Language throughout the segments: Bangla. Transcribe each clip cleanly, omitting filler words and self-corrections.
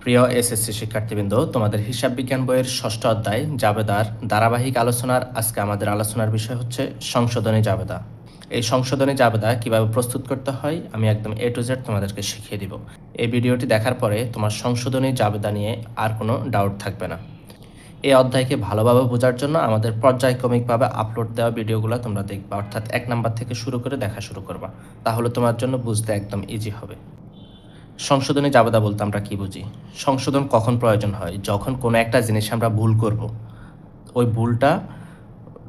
প্রিয় এসএসসি শিক্ষার্থীবৃন্দ, তোমাদের হিসাব বিজ্ঞান বইয়ের ষষ্ঠ অধ্যায় জাবেদার ধারাবাহিক আলোচনার আজকে আমাদের আলোচনার বিষয় হচ্ছে সংশোধনী জাবেদা। এই সংশোধনী জাবেদা কিভাবে প্রস্তুত করতে হয় আমি একদম এ টু জেড তোমাদেরকে শিখিয়ে দিব। এই ভিডিওটি দেখার পরে তোমার সংশোধনী জাবেদা নিয়ে আর কোনো ডাউট থাকবে না। এই অধ্যায়কে ভালোভাবে বোঝার জন্য আমাদের পর্যায়ক্রমিকভাবে আপলোড দেওয়া ভিডিওগুলো তোমরা দেখবা, অর্থাৎ 1 নাম্বার থেকে শুরু করে দেখা শুরু করবা, তাহলে তোমার জন্য বুঝতে একদম ইজি হবে। সংশোধনী জাবেদা বলতে আমরা কি বুঝি? সংশোধন কখন প্রয়োজন হয়? যখন কোনো একটা জিনিস আমরা ভুল করব, ওই ভুলটা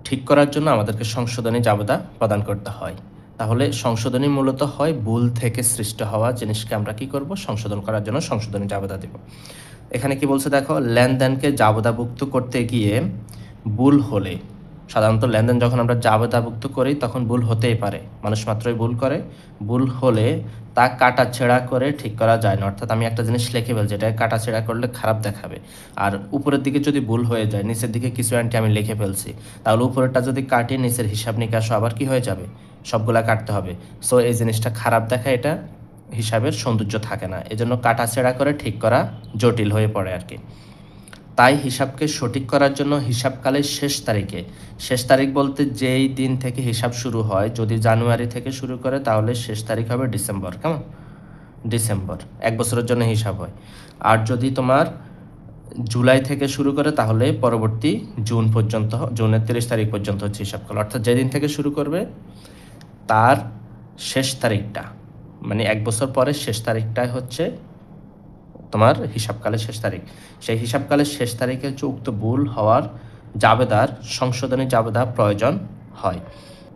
ঠিক করার জন্য আমাদেরকে সংশোধনী জাবেদা প্রদান করতে হয়। তাহলে সংশোধনী মূলত হয় ভুল থেকে সৃষ্টি হওয়া জিনিসকে আমরা কি করব? সংশোধন করার জন্য সংশোধনী জাবেদা দেব। এখানে কি বলছে দেখো, লেনদেনকে জাবেদাভুক্ত করতে গিয়ে ভুল হলে, সাধারণত লেনদেন যখন আমরা জাবেদাভুক্ত করি তখন ভুল হতেই পারে, মানুষ মাত্রই ভুল করে। ভুল হলে তা কাটাছেঁড়া করে ঠিক করা যায় না, অর্থাৎ আমি একটা জিনিস লিখে ফেলছি, এটা কাটাছেঁড়া করলে খারাপ দেখাবে। আর উপরের দিকে যদি ভুল হয়ে যায়, নিচের দিকে কিছু অ্যান্টি আমি লিখে ফেলছি, তাহলে উপরেরটা যদি কাটি নিচের হিসাব নিকাশ আবার কি হয়ে যাবে, সবগুলা কাটতে হবে। সো এই জিনিসটা খারাপ দেখা, এটা হিসাবের সৌন্দর্য থাকে না, এজন্য কাটাছেঁড়া করে ঠিক করা জটিল হয়ে পড়ে আর কি। তাই হিসাবকে সঠিক করার জন্য হিসাবকালের শেষ তারিখ বলতে যেই দিন থেকে হিসাব শুরু হয়, যদি জানুয়ারি থেকে শুরু করে তাহলে শেষ তারিখ হবে ডিসেম্বর। কেমন? ডিসেম্বর 1 বছরের জন্য হিসাব হয়। আর যদি তোমার জুলাই থেকে শুরু করে তাহলে পরবর্তী জুন পর্যন্ত, জুনের 30 তারিখ পর্যন্ত হচ্ছে হিসাবকাল, অর্থাৎ যেদিন থেকে শুরু করবে তার শেষ তারিখটা, মানে 1 বছর পরে শেষ তারিখটাই হচ্ছে তোমার হিসাবকালের শেষ তারিখ। সেই হিসাবকালের শেষ তারিখে হচ্ছে উক্ত ভুল হওয়ার জাবেদার সংশোধনী জাবেদা প্রয়োজন হয়।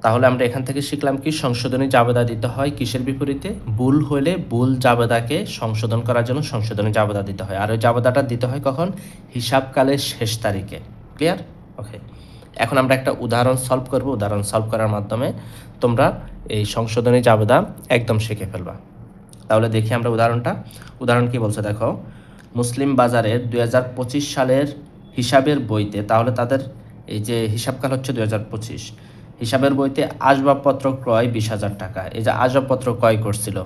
তাহলে আমরা এখান থেকে শিখলাম কি, সংশোধনী জাবেদা দিতে হয় কিসের বিপরীতে? ভুল হলে ভুল জাবেদাকে সংশোধন করার জন্য সংশোধনী জাবেদা দিতে হয়, আর ওই জাবেদাটা দিতে হয় কখন? হিসাবকালের শেষ তারিখে। ক্লিয়ার? ওকে, এখন আমরা একটা উদাহরণ সলভ করব। উদাহরণ সলভ করার মাধ্যমে তোমরা এই সংশোধনী জাবেদা একদম শিখে ফেলবা। তাহলে দেখি আমরা উদাহরণ কি বলছে দেখো, মুসলিম বাজারের 2025 সালের হিসাবের বইতে, তাহলে তাদের এই যে হিসাবকাল হচ্ছে 2025, হিসাবের বইতে আসবাবপত্র ক্রয় 20,000 টাকা। এই যে আসবাবপত্র ক্রয় করছিল,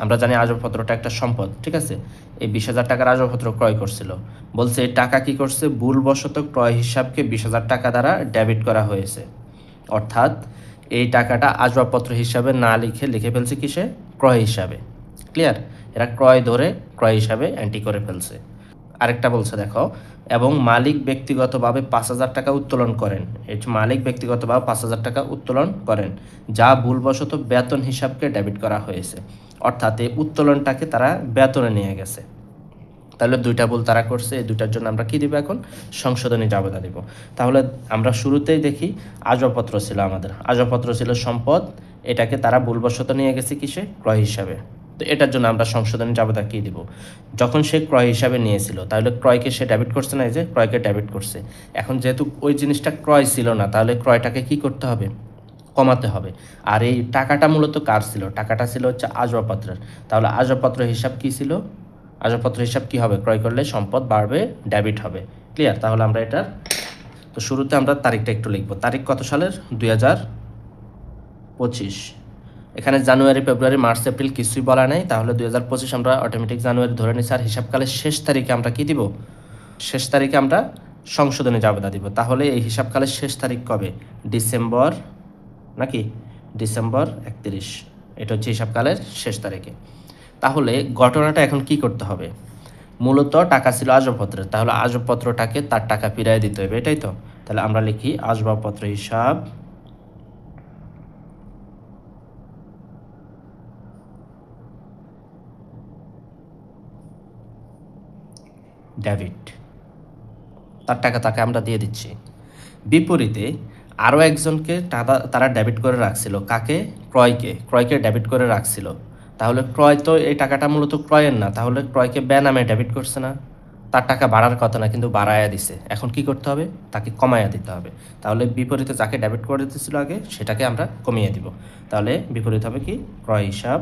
আমরা জানি আসবাবপত্রটা একটা সম্পদ, ঠিক আছে? এই 20,000 টাকার আসবাবপত্র ক্রয় করছিল, বলছে এই টাকা কি করছে, ভুলবশত ক্রয় হিসাবকে 20,000 টাকা দ্বারা ডেবিট করা হয়েছে। অর্থাৎ এই টাকাটা আসবাবপত্র হিসাবে না লিখে ফেলছে কিসে? ক্রয় হিসাবে। ক্লিয়ার? এরা ক্রয় ধরে ক্রয় হিসাবে এন্ট্রি করে ফেলছে। আরেকটা বলছে দেখো, এবং মালিক ব্যক্তিগতভাবে 5,000 টাকা উত্তোলন করেন। এই মালিক ব্যক্তিগতভাবে 5,000 টাকা উত্তোলন করেন, যা ভুলবশত বেতন হিসাবকে ডেবিট করা হয়েছে। অর্থাৎ এই উত্তোলনটাকে তারা বেতনে নিয়ে গেছে। তাহলে দুইটা ভুল তারা করছে, এই দুইটার জন্য আমরা কী দিব? এখন সংশোধনী জাবেদা দিব। তাহলে আমরা শুরুতেই দেখি, আসবাবপত্র ছিল, আমাদের আসবাবপত্র ছিল সম্পদ, এটাকে তারা ভুলবশত নিয়ে গেছে কিসে? ক্রয় হিসাবে। তো এটার জন্য আমরা সংশোধনী জাবেদা কী দিব? যখন সে ক্রয় হিসাবে নিয়েছিল, তাহলে ক্রয়কে সে ডেবিট করছে না, এই যে ক্রয়কে ডেবিট করছে। এখন যেহেতু ওই জিনিসটা ক্রয় ছিল না, তাহলে ক্রয়টাকে কি করতে হবে? কমাতে হবে। আর এই টাকাটা মূলত কার ছিল? টাকাটা ছিল হচ্ছে আসবাবপত্রের। তাহলে আসবাবপত্র হিসাব কী ছিল? আসবাবপত্র হিসাব কী হবে? ক্রয় করলে সম্পদ বাড়বে, ডেবিট হবে। ক্লিয়ার? তাহলে আমরা এটার, তো শুরুতে আমরা তারিখটা একটু লিখব। তারিখ কত সালের? 2025। এখানে জানুয়ারি, ফেব্রুয়ারি, মার্চ, এপ্রিল কিছুই বলা নেই, তাহলে 2025 আমরা অটোমেটিক জানুয়ারি ধরে নিচ্ছি। আর হিসাবকালের শেষ তারিখে আমরা কি দিব? শেষ তারিখে আমরা সংশোধনী জাবেদা দিব। তাহলে এই হিসাবকালের শেষ তারিখ কবে? ডিসেম্বর, নাকি ডিসেম্বর 31, এটা হচ্ছে হিসাবকালের শেষ তারিখে। তাহলে ঘটনাটা এখন কি করতে হবে? মূলত টাকা ছিল আসবাবপত্রের, তাহলে আসবাবপত্রটাকে তার টাকা ফিরিয়ে দিতে হবে, এটাই তো। তাহলে আমরা লিখি আসবাবপত্র হিসাব ডেবিট, তার টাকা তাকে আমরা দিয়ে দিচ্ছি। বিপরীতে আরও একজনকে তারা ডেবিট করে রাখছিল, কাকে? ক্রয়কে ডেবিট করে রাখছিল। তাহলে ক্রয় তো এই টাকাটা মূলত ক্রয়ের না, তাহলে ক্রয়কে বেনামে ডেবিট করছে না, তার টাকা বাড়ার কথা না, কিন্তু বাড়ায়া দিছে। এখন কি করতে হবে? তাকে কমায়া দিতে হবে। তাহলে বিপরীতে যাকে ডেবিট করে দিতেছিল আগে, সেটাকে আমরা কমিয়ে দিব। তাহলে বিপরীত হবে কি? ক্রয় হিসাব,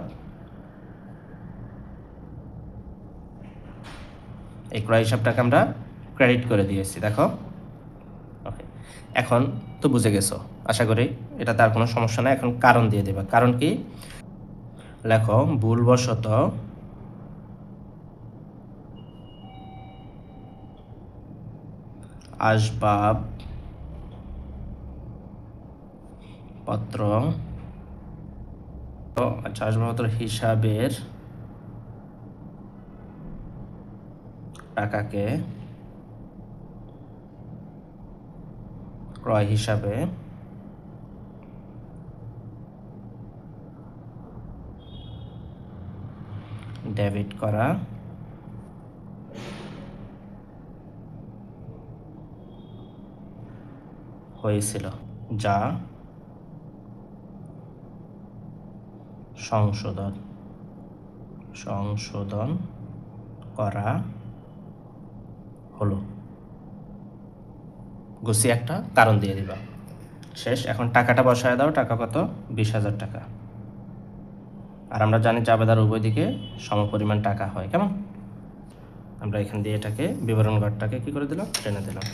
এই ক্রয় হিসাবটাকে আমরা ক্রেডিট করে দিয়েছি, দেখো। ওকে, এখন তো বুঝে গেছো আশা করি, এটাতে আর কোনো সমস্যা নাই। এখন কারণ দিয়ে দেবা। কারণ কি? লেখো, ভুলবশত আসবাব পত্র, আচ্ছা আসবাবপত্র হিসাবের টাকাকে ক্রয় হিসাবে ডেবিট করা হয়েছিল, যা সংশোধন করা হলো। গুছিয়ে একটা কারণ দিয়ে দিবা, শেষ। এখন টাকাটা বসায় দাও, টাকা কত? 20,000 টাকা। আর আমরা জানি জাবেদার উভয় দিকে সমপরিমাণ টাকা হয়, কেমন? আমরা এখান দিয়ে এটাকে বিবরণ ঘরটাকে কি করে দিলাম? টেনে দিলাম।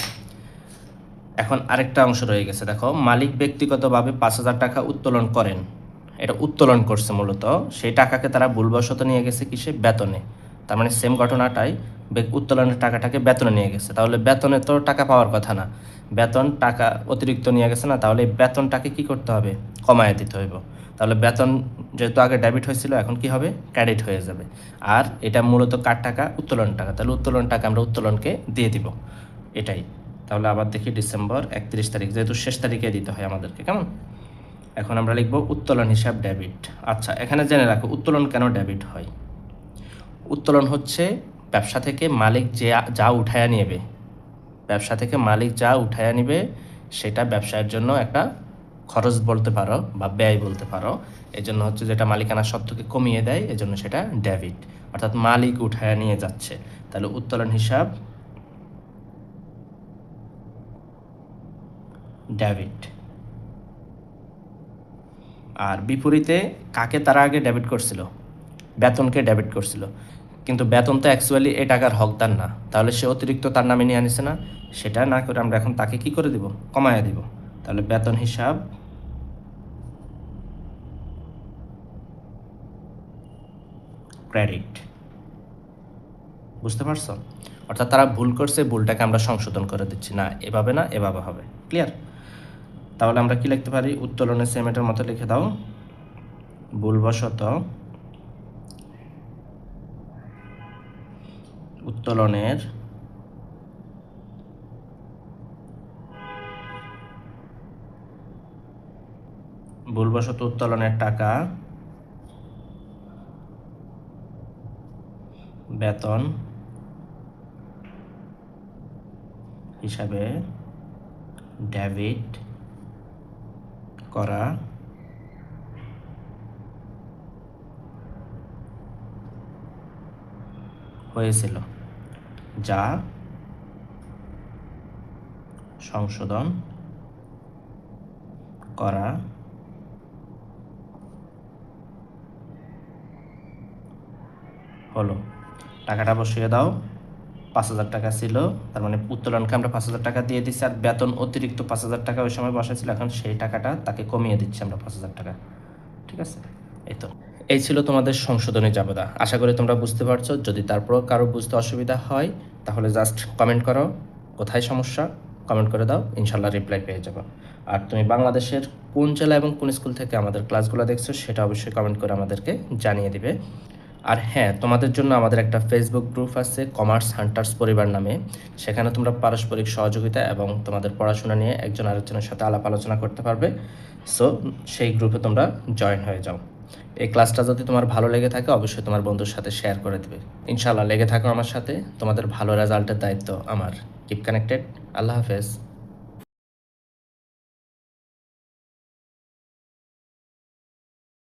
এখন আরেকটা অংশ রয়ে গেছে, দেখো, মালিক ব্যক্তিগতভাবে 5,000 টাকা উত্তোলন করেন। এটা উত্তোলন করছে মূলত, সেই টাকাকে তারা ভুলবশত নিয়ে গেছে কিসে? বেতনে। তার মানে সেম ঘটনাটাই, উত্তোলনের টাকাটাকে বেতনে নিয়ে গেছে। তাহলে বেতনে তো টাকা পাওয়ার কথা না, বেতন টাকা অতিরিক্ত নিয়ে গেছে না, তাহলে বেতনটাকে কি করতে হবে? কমায় দিতে হইব। তাহলে বেতন যেহেতু আগে ডেবিট হয়েছিল, এখন কি হবে? ক্রেডিট হয়ে যাবে। আর এটা মূলত কার টাকা? উত্তোলন টাকা। তাহলে উত্তোলন টাকা আমরা উত্তোলনকে দিয়ে দিব, এটাই। তাহলে আবার দেখি ডিসেম্বর 31 তারিখ, যেহেতু শেষ তারিখে দিতে হয় আমাদেরকে, কেমন? এখন আমরা লিখব উত্তোলন হিসাব ডেবিট। আচ্ছা, এখানে জেনে রাখো উত্তোলন কেন ডেবিট হয়। উত্তোলন হচ্ছে ব্যবসা থেকে মালিক যা উঠায়া নেবে, ব্যবসা থেকে মালিক যা উঠায়া নেবে সেটা ব্যবসায়ের জন্য একটা খরচ বলতে পারো বা ব্যয় বলতে পারো। এই জন্য হচ্ছে যেটা মালিকানা সত্ত্বকে কমিয়ে দেয়, এজন্য সেটা ডেবিট, অর্থাৎ মালিক উঠায়া নিয়ে যাচ্ছে। তাহলে উত্তোলন হিসাব ডেবিট। আর বিপরীতে কাকে তারা আগে ডেবিট করছিল? বেতনকে ডেবিট করছিল। কিন্তু বেতন তো অ্যাকচুয়ালি এই টাকার হকদার না, তাহলে সে অতিরিক্ত তার নামে নিয়ে আনিছে না, সেটা না করে আমরা এখন তাকে কি করে দিব? কমায়া দিব। তাহলে বেতন হিসাব ক্রেডিট। বুঝতে পারছো? অর্থাৎ তারা ভুল করছে, ভুলটাকে আমরা সংশোধন করে দিচ্ছি, না এভাবে না, এভাবে হবে। ক্লিয়ার? তাহলে আমরা কি লিখতে পারি? উত্তোলনের সেম এটার মতো লিখে দাও, ভুলবশত উত্তোলনের টাকা বেতন হিসাবে ডেবিট করা হয়েছিল, যা সংশোধন করা হলো। টাকাটা বসিয়ে দাও, 5,000 টাকা ছিল, তার মানে উত্তোলনকে আমরা 5,000 টাকা দিয়ে দিচ্ছি, আর বেতন অতিরিক্ত 5,000 টাকা ওই সময় বসা ছিল, এখন সেই টাকাটা তাকে কমিয়ে দিচ্ছি আমরা 5,000 টাকা। ঠিক আছে? এই ছিল তোমাদের সংশোধনী জাবেদা। আশা করি তোমরা বুঝতে পারছো। যদি তারপরও কারো বুঝতে অসুবিধা হয় তাহলে জাস্ট কমেন্ট করো, কোথায় সমস্যা কমেন্ট করে দাও, ইনশাল্লাহ রিপ্লাই পেয়ে যাবো। আর তুমি বাংলাদেশের কোন জেলা এবং কোন স্কুল থেকে আমাদের ক্লাসগুলো দেখছো সেটা অবশ্যই কমেন্ট করে আমাদেরকে জানিয়ে দিবে। আর হ্যাঁ, তোমাদের জন্য আমাদের একটা ফেসবুক গ্রুপ আছে, কমার্স হান্টার্স পরিবার নামে। সেখানে তোমরা পারস্পরিক সহযোগিতা এবং তোমাদের পড়াশোনা নিয়ে একজন আরেকজনের সাথে আলাপ আলোচনা করতে পারবে। সো সেই গ্রুপে তোমরা জয়েন হয়ে যাও। এই ক্লাসটা যদি তোমার ভালো লেগে থাকে অবশ্যই তোমার বন্ধুর সাথে শেয়ার করে দেবে। ইনশাআল্লাহ লেগে থাকো আমার সাথে, তোমাদের ভালো রেজাল্টের দায়িত্ব আমার। Keep connected. আল্লাহ হাফেজ।